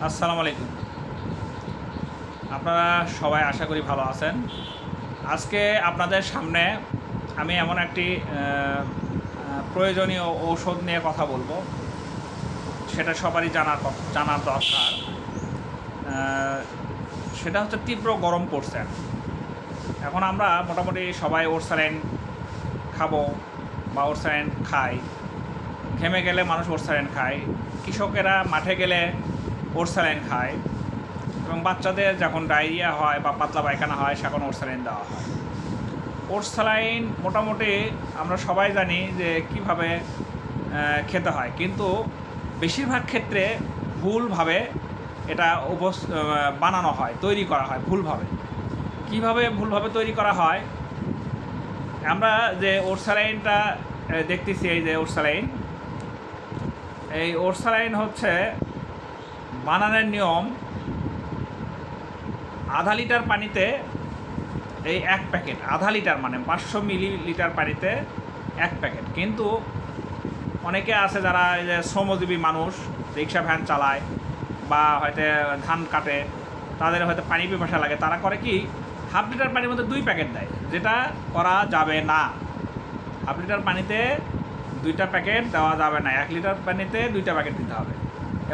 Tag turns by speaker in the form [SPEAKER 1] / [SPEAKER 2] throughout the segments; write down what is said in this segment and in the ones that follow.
[SPEAKER 1] আসসালামু আলাইকুম। আপনারা সবাই আশা করি ভালো আছেন। আজকে আপনাদের সামনে আমি এমন একটি প্রয়োজনীয় ঔষধ নিয়ে কথা বলবো, সেটা সবারই জানার দরকার। সেটা হচ্ছে তীব্র গরম পড়ছে। এখন আমরা মোটামুটি সবাই ওরসালাইন খাবো বা ওরসালাইন খাই। ঘেমে গেলে মানুষ ওরসালাইন খায়, কৃষকেরা মাঠে গেলে ওরসালাইন খায়, এবং বাচ্চাদের যখন ডায়রিয়া হয় বা পাতলা পায়খানা হয় সেখন ওরসালাইন দেওয়া হয়। ওরসালাইন মোটামুটি আমরা সবাই জানি যে কীভাবে খেতে হয়, কিন্তু বেশিরভাগ ক্ষেত্রে ভুলভাবে এটা বানানো হয়, তৈরি করা হয় ভুলভাবে। কীভাবে ভুলভাবে তৈরি করা হয়? আমরা যে ওরসালাইনটা দেখতেছি, এই যে ওরসালাইন, এই ওরসালাইন হচ্ছে বানানোর নিয়ম আধা লিটার পানিতে এই এক প্যাকেট, আধা লিটার মানে 500 মিলিলিটার পানিতে এক প্যাকেট। কিন্তু অনেকে আছে যারা এই যে শ্রমজীবী মানুষ, রিক্সা ভ্যান চালায় বা হয়তো ধান কাটে, তাদের হয়তো পানি পিপাসা লাগে, তারা করে কি হাফ লিটার পানির মধ্যে 2 প্যাকেট দেয়, যেটা করা যাবে না। হাফ লিটার পানিতে 2টা প্যাকেট দেওয়া যাবে না, 1 লিটার পানিতে 2টা প্যাকেট দিতে হবে,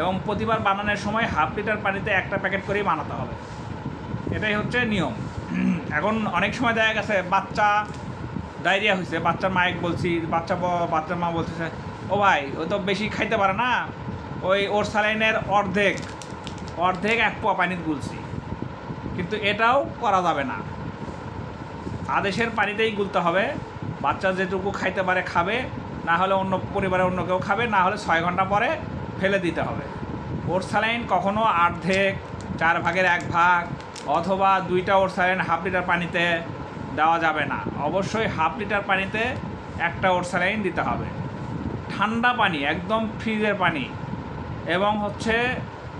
[SPEAKER 1] এবং প্রতিবার বানানোর সময় হাফ লিটার পানিতে একটা প্যাকেট করেই বানাতে হবে। এটাই হচ্ছে নিয়ম। এখন অনেক সময় দেখা গেছে বাচ্চা ডায়রিয়া হয়েছে, বাচ্চার মায়ের বলছি, বাচ্চার মা বলতেছে, ও ভাই ও তো বেশি খাইতে পারে না, ওই ওরসালাইনের অর্ধেক 1 পোয়া পানিতে গুলছি। কিন্তু এটাও করা যাবে না, আদেশের পানিতেই গুলতে হবে। বাচ্চা যেটুকু খাইতে পারে খাবে, না হলে অন্য পরিবারের অন্য কেউ খাবে, না হলে 6 ঘন্টা পরে ফেলে দিতে হবে। ওরসালাইন কখনো অর্ধেক, 4 ভাগের 1 ভাগ অথবা 2টা ওরসালাইন হাফ লিটার পানিতে দেওয়া যাবে না। অবশ্যই হাফ লিটার পানিতে একটা ওরসালাইন দিতে হবে। ঠান্ডা পানি, একদম ফ্রিজের পানি, এবং হচ্ছে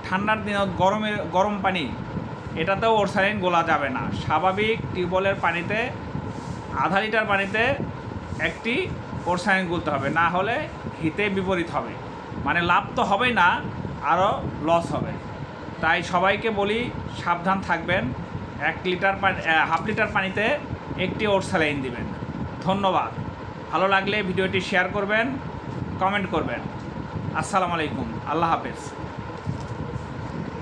[SPEAKER 1] ঠান্ডার দিনত গরম পানি, এটাতেও ওরসালাইন গোলা যাবে না। স্বাভাবিক টিউবওয়েলের পানিতে আধা লিটার পানিতে একটি ওরসালাইন গুলতে হবে, না হলে হিতে বিপরীত হবে, মানে লাভ তো হবেই না, আরও লস হবে। তাই সবাইকে বলি সাবধান থাকবেন। হাফ লিটার পানিতে একটি ওরসালাইন দিবেন। ধন্যবাদ। ভালো লাগলে ভিডিওটি শেয়ার করবেন, কমেন্ট করবেন। আসসালামু আলাইকুম, আল্লাহ হাফেজ।